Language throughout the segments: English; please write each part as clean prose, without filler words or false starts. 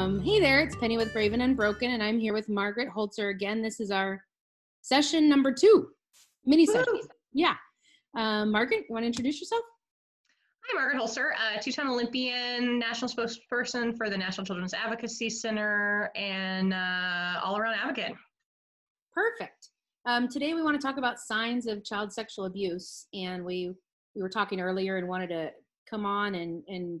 Hey there, it's Pennie with Brave Unbroken, and I'm here with Margaret Hoelzer again. This is our session number 2, mini session. Yeah. Margaret, you want to introduce yourself? Hi, Margaret Hoelzer, two-time Olympian, national spokesperson for the National Children's Advocacy Center, and all-around advocate. Perfect. Today we want to talk about signs of child sexual abuse, and we were talking earlier and wanted to come on and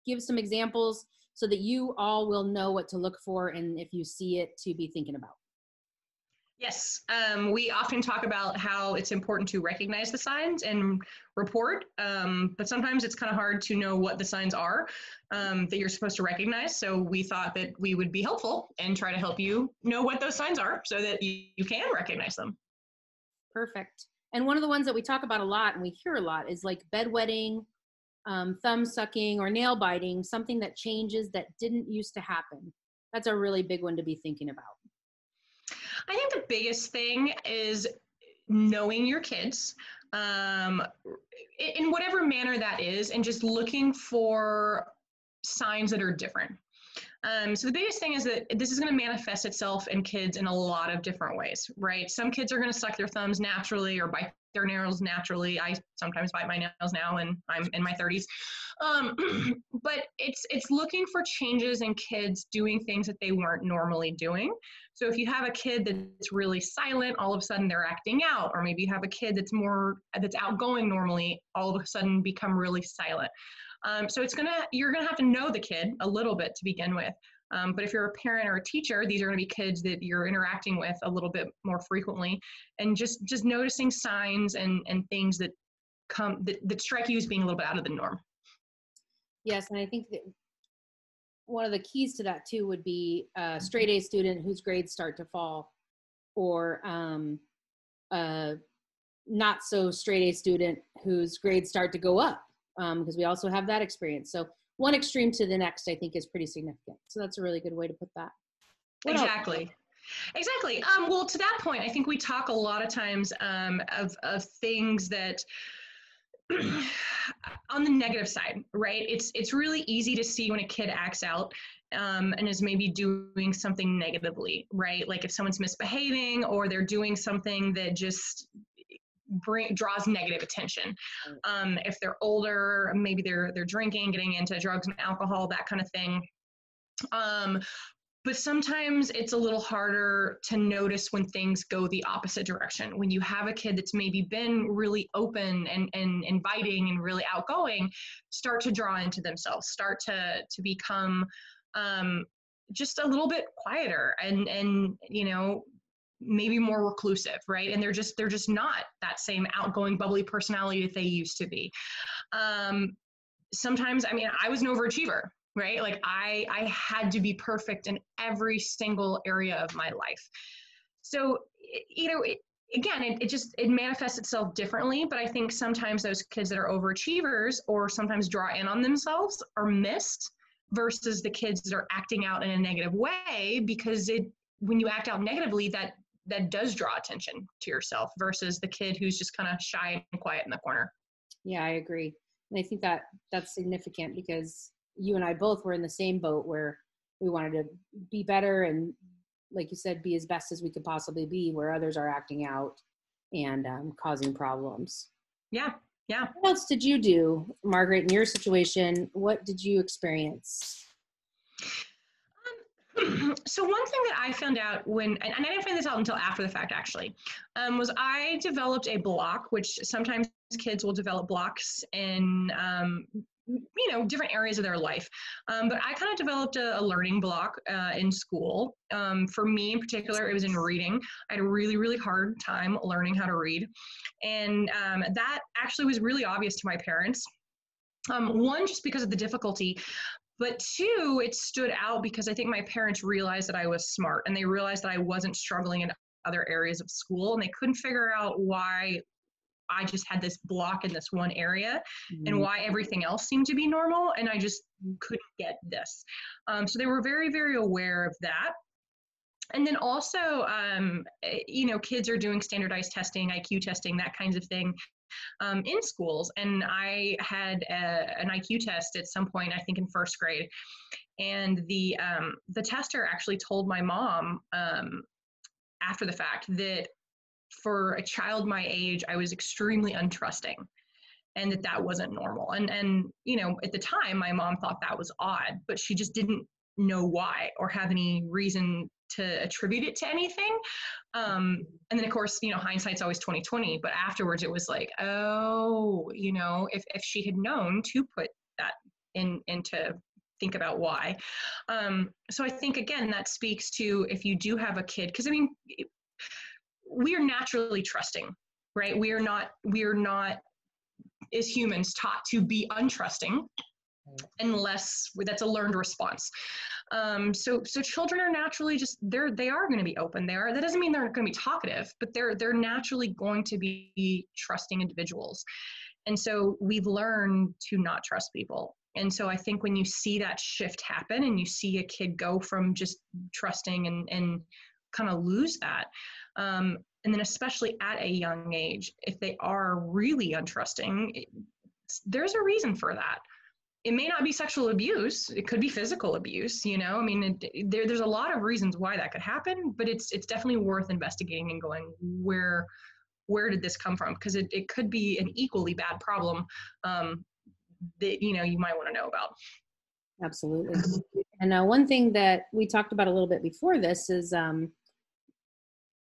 give some examples so that you all will know what to look for and if you see it to be thinking about. Yes, we often talk about how it's important to recognize the signs and report, but sometimes it's kind of hard to know what the signs are that you're supposed to recognize. So we thought that we would be helpful and try to help you know what those signs are so that you can recognize them. Perfect. And one of the ones that we talk about a lot and we hear a lot is like bedwetting, thumb sucking, or nail biting, something that changes that didn't used to happen. That's a really big one to be thinking about. I think the biggest thing is knowing your kids in whatever manner that is, and just looking for signs that are different. So the biggest thing is that this is going to manifest itself in kids in a lot of different ways, right? Some kids are going to suck their thumbs naturally or bite their nails naturally. I sometimes bite my nails now, and I'm in my 30s. But it's looking for changes in kids doing things that they weren't normally doing. So if you have a kid that's really silent, all of a sudden they're acting out, or maybe you have a kid that's outgoing normally, all of a sudden become really silent. So you're gonna have to know the kid a little bit to begin with. But if you're a parent or a teacher, these are gonna be kids that you're interacting with a little bit more frequently, and just noticing signs and things that strike you as being a little bit out of the norm. Yes, and I think that one of the keys to that too would be a straight A student whose grades start to fall, or not so straight A student whose grades start to go up, because we also have that experience. So one extreme to the next, I think, is pretty significant. So that's a really good way to put that. Exactly. Well, to that point, I think we talk a lot of times of things that on the negative side, right? It's really easy to see when a kid acts out and is maybe doing something negatively, right? Like if someone's misbehaving or they're doing something that just draws negative attention. If they're older, maybe they're drinking, getting into drugs and alcohol, that kind of thing. But sometimes it's a little harder to notice when things go the opposite direction. When you have a kid that's maybe been really open and inviting and really outgoing, start to draw into themselves, start to become just a little bit quieter and maybe more reclusive, right? And they're just not that same outgoing, bubbly personality that they used to be. Sometimes, I was an overachiever, right? Like I had to be perfect in every single area of my life. So, it manifests itself differently, but I think sometimes those kids that are overachievers or sometimes draw in on themselves are missed versus the kids that are acting out in a negative way, because when you act out negatively, that does draw attention to yourself versus the kid who's just kind of shy and quiet in the corner. Yeah, I agree. And I think that's significant because you and I both were in the same boat where we wanted to be better and, like you said, be as best as we could possibly be, where others are acting out and causing problems. Yeah. What else did you do, Margaret, in your situation? What did you experience? So one thing that I found out and I didn't find this out until after the fact, actually, was I developed a block, which sometimes kids will develop blocks in, different areas of their life. But I kind of developed a learning block in school. For me in particular, it was in reading. I had a really, really hard time learning how to read. And that actually was really obvious to my parents. One, just because of the difficulty. But two, it stood out because I think my parents realized that I was smart, and they realized that I wasn't struggling in other areas of school, and they couldn't figure out why I just had this block in this one area and why everything else seemed to be normal, and I just couldn't get this. So they were very, very aware of that. And then also, kids are doing standardized testing, IQ testing, that kinds of thing. in schools. And I had an IQ test at some point, I think in first grade. And the tester actually told my mom after the fact that for a child my age, I was extremely untrusting, and that wasn't normal. And you know, at the time, my mom thought that was odd, but she just didn't know why or have any reason to attribute it to anything. And then of course, you know, hindsight's always 2020, but afterwards it was like, oh, you know, if she had known to put that into think about why. So I think, again, that speaks to if you do have a kid, because I mean, we are naturally trusting, right? We are not as humans taught to be untrusting unless that's a learned response. So children are naturally just, they are going to be open. That doesn't mean they're going to be talkative, but they're naturally going to be trusting individuals. And so we've learned to not trust people. And so I think when you see that shift happen and you see a kid go from just trusting and kind of lose that, and then especially at a young age, if they are really untrusting, there's a reason for that. It may not be sexual abuse. It could be physical abuse, you know? I mean, there's a lot of reasons why that could happen, but it's definitely worth investigating and going, where did this come from? Because it could be an equally bad problem that, you know, you might want to know about. Absolutely. And one thing that we talked about a little bit before this is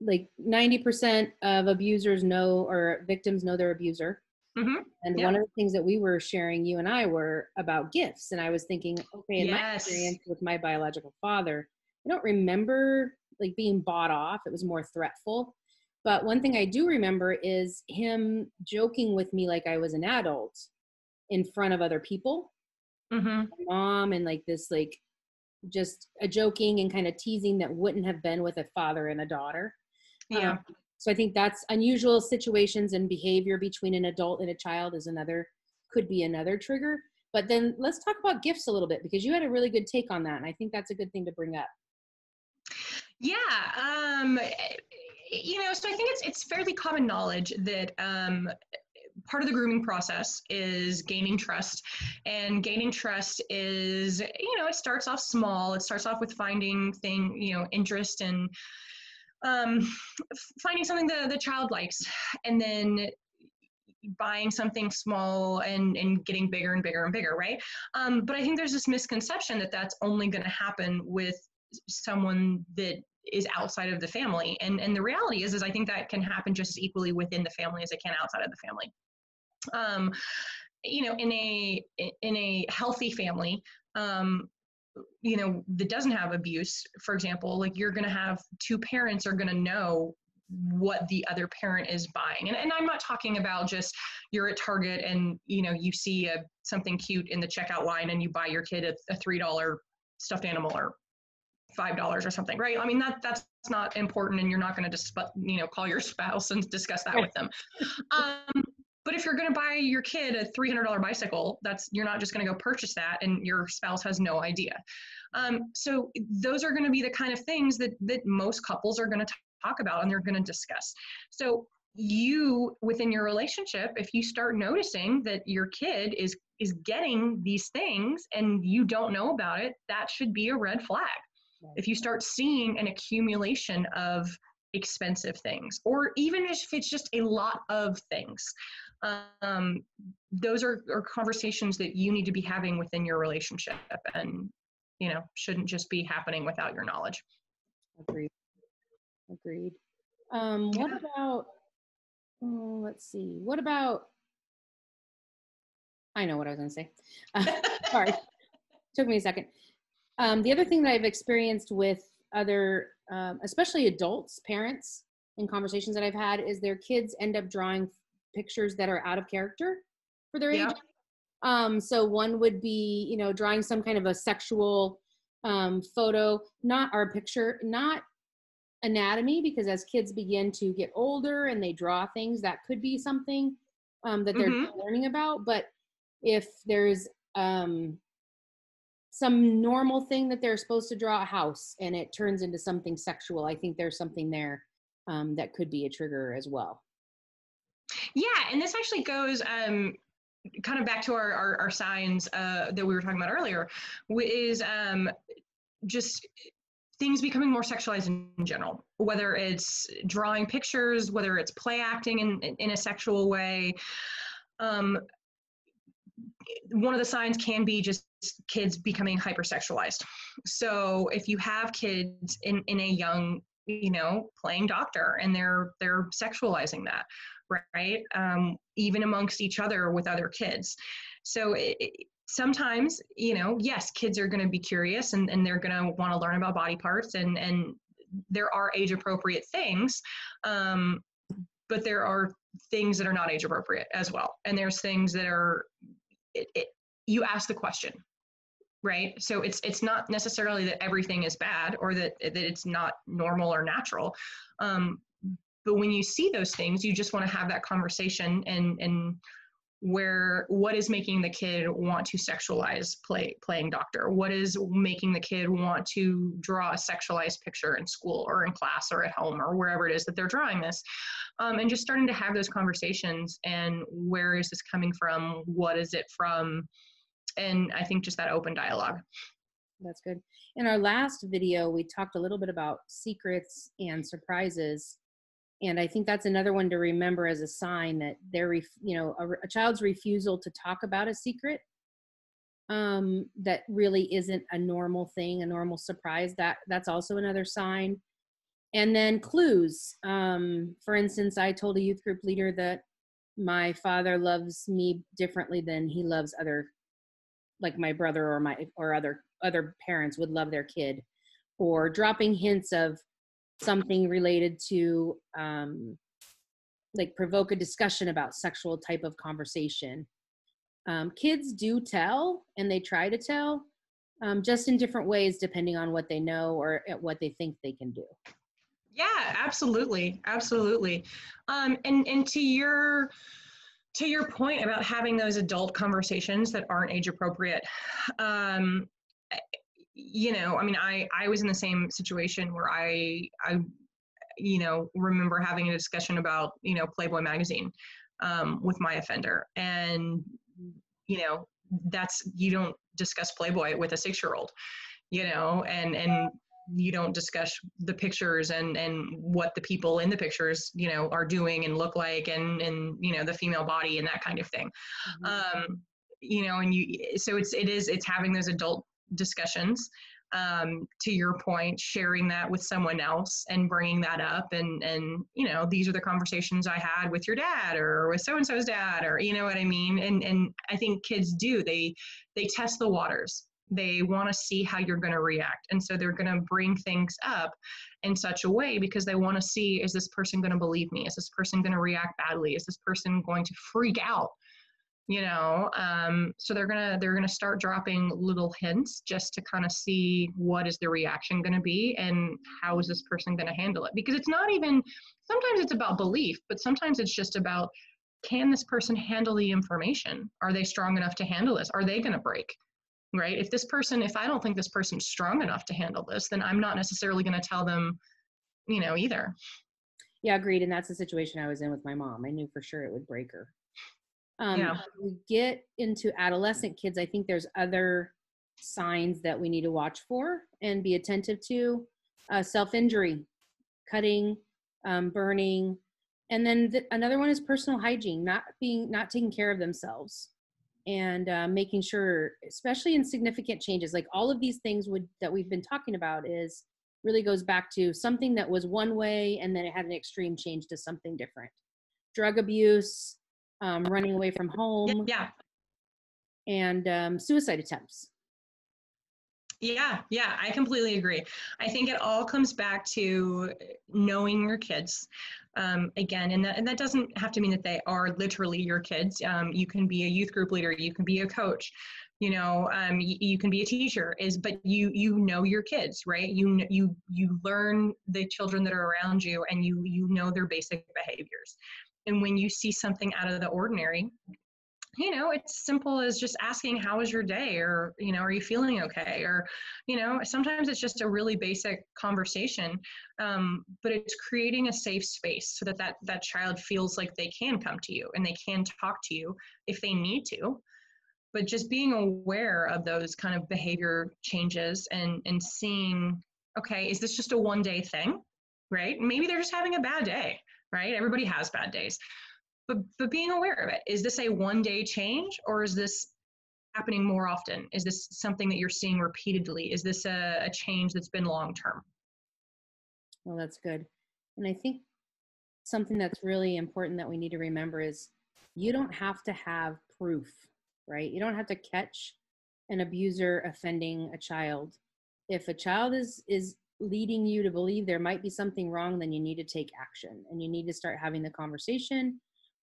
like 90% of abusers know, or victims know their abuser. Mm-hmm. And one of the things that we were sharing, you and I, were about gifts. And I was thinking, okay, in my experience with my biological father, I don't remember like being bought off. It was more threatful. But one thing I do remember is him joking with me like I was an adult in front of other people. Mm-hmm. My mom, and like this, like just a joking and kind of teasing that wouldn't have been with a father and a daughter. Yeah. So I think that's unusual situations and behavior between an adult and a child could be another trigger. But then let's talk about gifts a little bit, because you had a really good take on that. And I think that's a good thing to bring up. Yeah. You know, so I think it's fairly common knowledge that part of the grooming process is gaining trust. And gaining trust is, you know, it starts off small. It starts off with finding interest and finding something the child likes, and then buying something small and getting bigger and bigger and bigger, right? But I think there's this misconception that that's only going to happen with someone that is outside of the family. And the reality is I think that can happen just as equally within the family as it can outside of the family. You know, in a healthy family, you know, that doesn't have abuse, for example, like you're going to have two parents are going to know what the other parent is buying. And I'm not talking about just you're at Target and, you know, you see something cute in the checkout line and you buy your kid a $3 stuffed animal or $5 or something, right? I mean, that's not important, and you're not going to just, you know, call your spouse and discuss that with them. But if you're going to buy your kid a $300 bicycle, you're not just going to go purchase that and your spouse has no idea. So those are going to be the kind of things that most couples are going to talk about and they're going to discuss. So you, within your relationship, if you start noticing that your kid is getting these things and you don't know about it, that should be a red flag. Right. If you start seeing an accumulation of expensive things, or even if it's just a lot of things, those are conversations that you need to be having within your relationship, and, you know, shouldn't just be happening without your knowledge. Agreed. What about, let's see, what about, I know what I was going to say. Sorry, took me a second. The other thing that I've experienced with other, especially adults, parents, in conversations that I've had, is their kids end up drawing pictures that are out of character for their age. So one would be, you know, drawing some kind of a sexual photo, not our picture, not anatomy, because as kids begin to get older and they draw things, that could be something that they're learning about. But if there's some normal thing that they're supposed to draw, a house, and it turns into something sexual, I think there's something there that could be a trigger as well. Yeah, and this actually goes kind of back to our signs that we were talking about earlier, is just things becoming more sexualized in general, whether it's drawing pictures, whether it's play acting in a sexual way. One of the signs can be just kids becoming hypersexualized. So if you have kids in a young, playing doctor, and they're sexualizing that, right? Even amongst each other with other kids. So sometimes, yes, kids are going to be curious, and they're going to want to learn about body parts, and there are age appropriate things, but there are things that are not age appropriate as well. And there's things that are, you ask the question, right? So it's not necessarily that everything is bad, or that it's not normal or natural. But when you see those things, you just want to have that conversation, and what is making the kid want to sexualize playing doctor? What is making the kid want to draw a sexualized picture in school or in class or at home or wherever it is that they're drawing this? And just starting to have those conversations, and where is this coming from? What is it from? And I think just that open dialogue. That's good. In our last video, we talked a little bit about secrets and surprises. And I think that's another one to remember as a sign that a child's refusal to talk about a secret that really isn't a normal thing, a normal surprise. That's also another sign. And then clues. For instance, I told a youth group leader that my father loves me differently than he loves other, like my brother or other parents would love their kid, or dropping hints of something related to like provoke a discussion about sexual type of conversation. Kids do tell, and they try to tell, just in different ways depending on what they know or at what they think they can do. Yeah, absolutely. And to your point about having those adult conversations that aren't age appropriate, I was in the same situation where I remember having a discussion about, Playboy magazine with my offender. And, you don't discuss Playboy with a 6-year-old, and you don't discuss the pictures and what the people in the pictures, are doing and look like, and the female body and that kind of thing. Mm-hmm. So it's having those adult discussions, to your point, sharing that with someone else and bringing that up, and these are the conversations I had with your dad or with so-and-so's dad, or what I mean. And I think kids do, they test the waters. They want to see how you're going to react. And so they're going to bring things up in such a way because they want to see, is this person going to believe me? Is this person going to react badly? Is this person going to freak out? So they're gonna start dropping little hints just to kind of see what is the reaction going to be, and how is this person going to handle it? Because it's not even, sometimes it's about belief, but sometimes it's just about, can this person handle the information? Are they strong enough to handle this? Are they going to break? Right? If I don't think this person's strong enough to handle this, then I'm not necessarily going to tell them, either. Yeah, agreed. And that's the situation I was in with my mom. I knew for sure it would break her. Yeah. We get into adolescent kids, I think there's other signs that we need to watch for and be attentive to. Self-injury, cutting, burning. And then another one is personal hygiene, not taking care of themselves. And making sure, especially in significant changes, like all of these things that we've been talking about, is really goes back to something that was one way and then it had an extreme change to something different. Drug abuse, running away from home, yeah, and suicide attempts. Yeah, I completely agree. I think it all comes back to knowing your kids. Again, and that doesn't have to mean that they are literally your kids. You can be a youth group leader, you can be a coach, you can be a teacher. But you know your kids, right? You learn the children that are around you, and you know their basic behaviors. And when you see something out of the ordinary, it's simple as just asking, how was your day? Or, are you feeling okay? Or, sometimes it's just a really basic conversation. But it's creating a safe space so that child feels like they can come to you and they can talk to you if they need to. But just being aware of those kind of behavior changes and seeing, okay, is this just a one-day thing, right? Maybe they're just having a bad day, right? Everybody has bad days. But being aware of it. Is this a one-day change, or is this happening more often? Is this something that you're seeing repeatedly? Is this a change that's been long-term? Well, that's good. And I think something that's really important that we need to remember is you don't have to have proof, right? You don't have to catch an abuser offending a child. If a child is leading you to believe there might be something wrong, then you need to take action and you need to start having the conversation,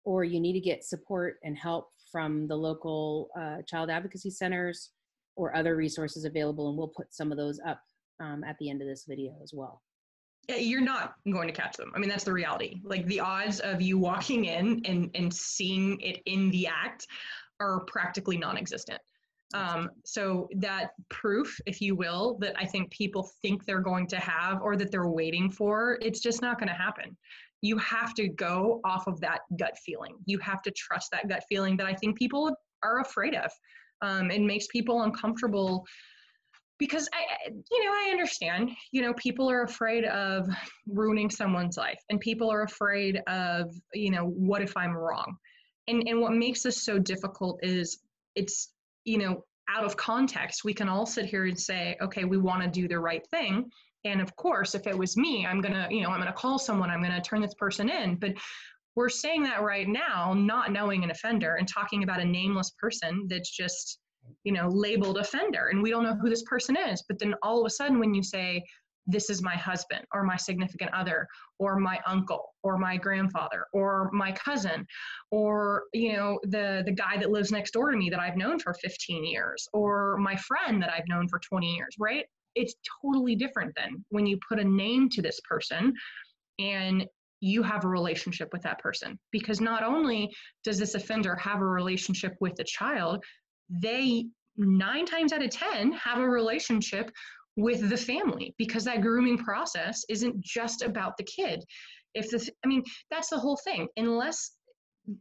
or you need to get support and help from the local child advocacy centers or other resources available. And we'll put some of those up at the end of this video as well. You're not going to catch them. I mean, that's the reality. Like, the odds of you walking in and seeing it in the act are practically non-existent. So that proof, if you will, that I think people think they're going to have or that they're waiting for, it's just not going to happen. You have to go off of that gut feeling. You have to trust that gut feeling that I think people are afraid of. It makes people uncomfortable because I understand, people are afraid of ruining someone's life, and people are afraid of, what if I'm wrong? And what makes this so difficult is it's, out of context. We can all sit here and say, okay, we want to do the right thing. And of course, if it was me, I'm going to call someone, I'm going to turn this person in. But we're saying that right now, not knowing an offender and talking about a nameless person that's just, labeled offender, and we don't know who this person is. But then all of a sudden, when you say, this is my husband or my significant other or my uncle or my grandfather or my cousin or, the guy that lives next door to me that I've known for 15 years or my friend that I've known for 20 years, right? It's totally different than when you put a name to this person and you have a relationship with that person. Because not only does this offender have a relationship with the child, they 9 times out of 10 have a relationship with the family, because that grooming process isn't just about the kid. That's the whole thing. Unless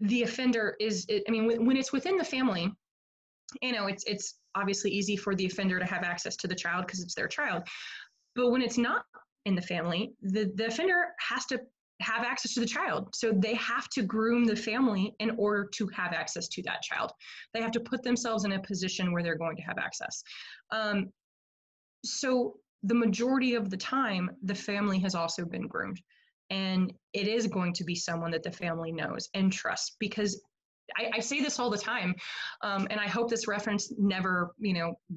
the offender when it's within the family, it's obviously easy for the offender to have access to the child because it's their child. But when it's not in the family, the offender has to have access to the child. So they have to groom the family in order to have access to that child. They have to put themselves in a position where they're going to have access. So the majority of the time, the family has also been groomed. And it is going to be someone that the family knows and trusts, because I say this all the time, and I hope this reference never,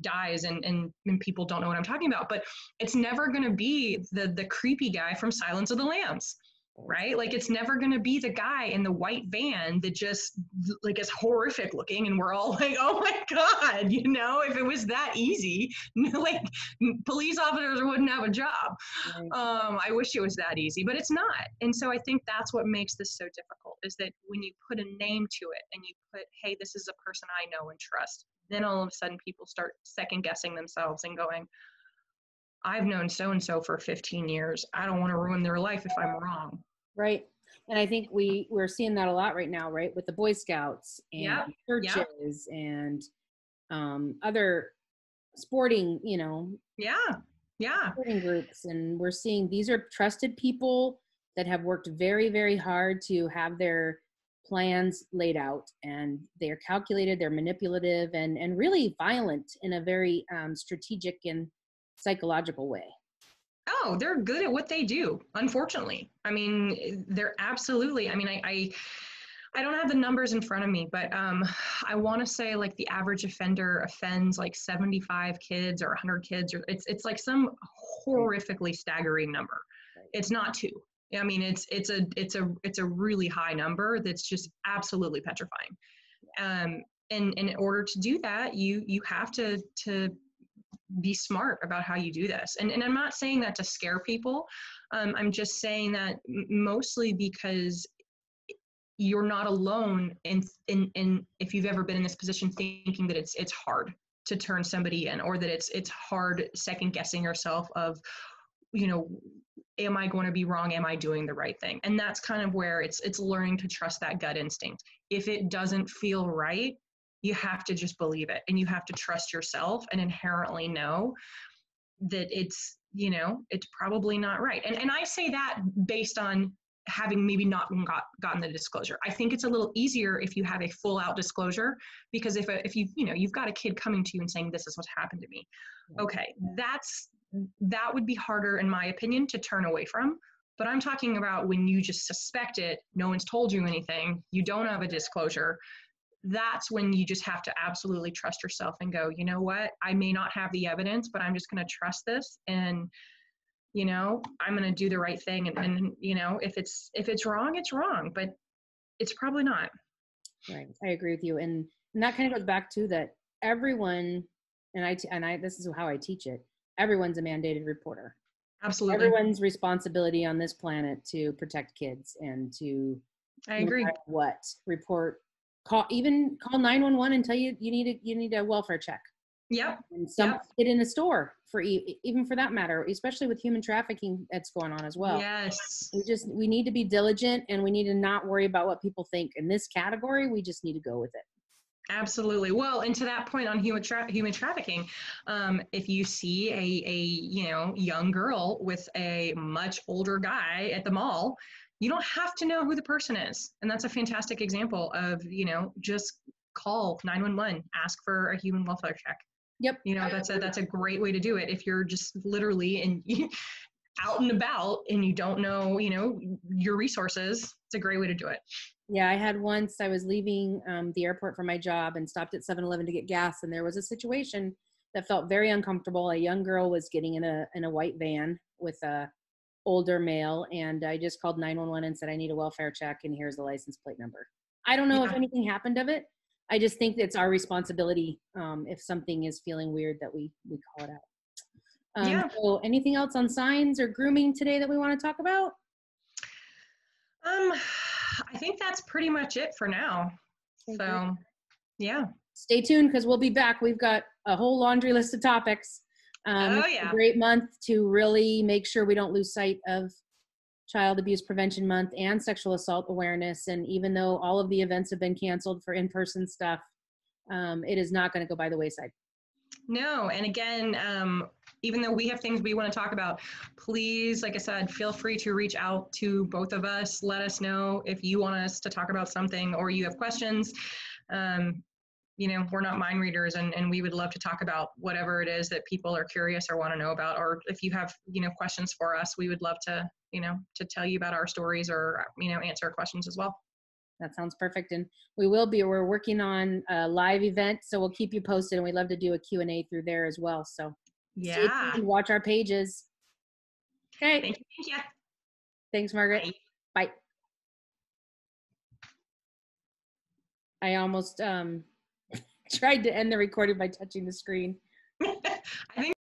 dies and people don't know what I'm talking about, but it's never going to be the creepy guy from Silence of the Lambs, right? Like, it's never going to be the guy in the white van that just is horrific looking and we're all like, oh my God, if it was that easy, police officers wouldn't have a job. Right. I wish it was that easy, but it's not. And so I think that's what makes this so difficult, is that when you put a name to it and you put, hey, this is a person I know and trust, then all of a sudden people start second guessing themselves and going, I've known so-and-so for 15 years. I don't want to ruin their life if I'm wrong. Right. And I think we're seeing that a lot right now, right? With the Boy Scouts and churches and other sporting, sporting groups. And we're seeing these are trusted people that have worked very, very hard to have their plans laid out, and they're calculated, they're manipulative, and really violent in a very strategic and psychological way. Oh, they're good at what they do, unfortunately. They're absolutely, I don't have the numbers in front of me, but I want to say like the average offender offends like 75 kids or 100 kids, or it's like some horrifically staggering number. It's not 2. It's a really high number that's just absolutely petrifying. And in order to do that, you have to be smart about how you do this. And I'm not saying that to scare people. I'm just saying that mostly because you're not alone in if you've ever been in this position thinking that it's hard to turn somebody in, or that it's hard second guessing yourself of, am I going to be wrong? Am I doing the right thing? And that's kind of where it's learning to trust that gut instinct. If it doesn't feel right, you have to just believe it, and you have to trust yourself and inherently know that it's probably not right. And I say that based on having maybe not gotten the disclosure. I think it's a little easier if you have a full out disclosure, because if you've got a kid coming to you and saying, this is what's happened to me. Okay, that would be harder, in my opinion, to turn away from. But I'm talking about when you just suspect it, no one's told you anything, you don't have a disclosure. That's when you just have to absolutely trust yourself and go, you know what, I may not have the evidence, but I'm just going to trust this, and I'm going to do the right thing. And if it's wrong, it's wrong, but it's probably not. Right. I agree with you. And that kind of goes back to that everyone, and I this is how I teach it. Everyone's a mandated reporter. Absolutely. Everyone's responsibility on this planet to protect kids and to, I agree. No matter what, report, call 911 and tell you need a welfare check. Yep. And some kid in a store, for even for that matter, especially with human trafficking that's going on as well. Yes. We need to be diligent, and we need to not worry about what people think. In this category, we just need to go with it. Absolutely. Well, and to that point on human trafficking, if you see a young girl with a much older guy at the mall, you don't have to know who the person is. And that's a fantastic example of, just call 911, ask for a human welfare check. Yep. That's a great way to do it. If you're just literally out and about and you don't know, your resources, it's a great way to do it. Yeah, I had once, I was leaving the airport for my job and stopped at 7-Eleven to get gas, and there was a situation that felt very uncomfortable. A young girl was getting in a white van with a older male, and I just called 911 and said, I need a welfare check, and here's the license plate number. I don't know if anything happened of it. I just think it's our responsibility, if something is feeling weird, that we call it out. So anything else on signs or grooming today that we want to talk about? I think that's pretty much it for now. So, yeah. Stay tuned, because we'll be back. We've got a whole laundry list of topics. It's a great month to really make sure we don't lose sight of Child Abuse Prevention Month and Sexual Assault Awareness. And even though all of the events have been canceled for in-person stuff, it is not going to go by the wayside. No. And again, even though we have things we want to talk about, please, like I said, feel free to reach out to both of us. Let us know if you want us to talk about something or you have questions. We're not mind readers, and we would love to talk about whatever it is that people are curious or want to know about. Or if you have, questions for us, we would love to, to tell you about our stories or, answer questions as well. That sounds perfect. And we're working on a live event, so we'll keep you posted, and we'd love to do a Q&A through there as well. So stay tuned, watch our pages. Okay. Thank you. Thanks, Margaret. Bye. I almost tried to end the recording by touching the screen. I think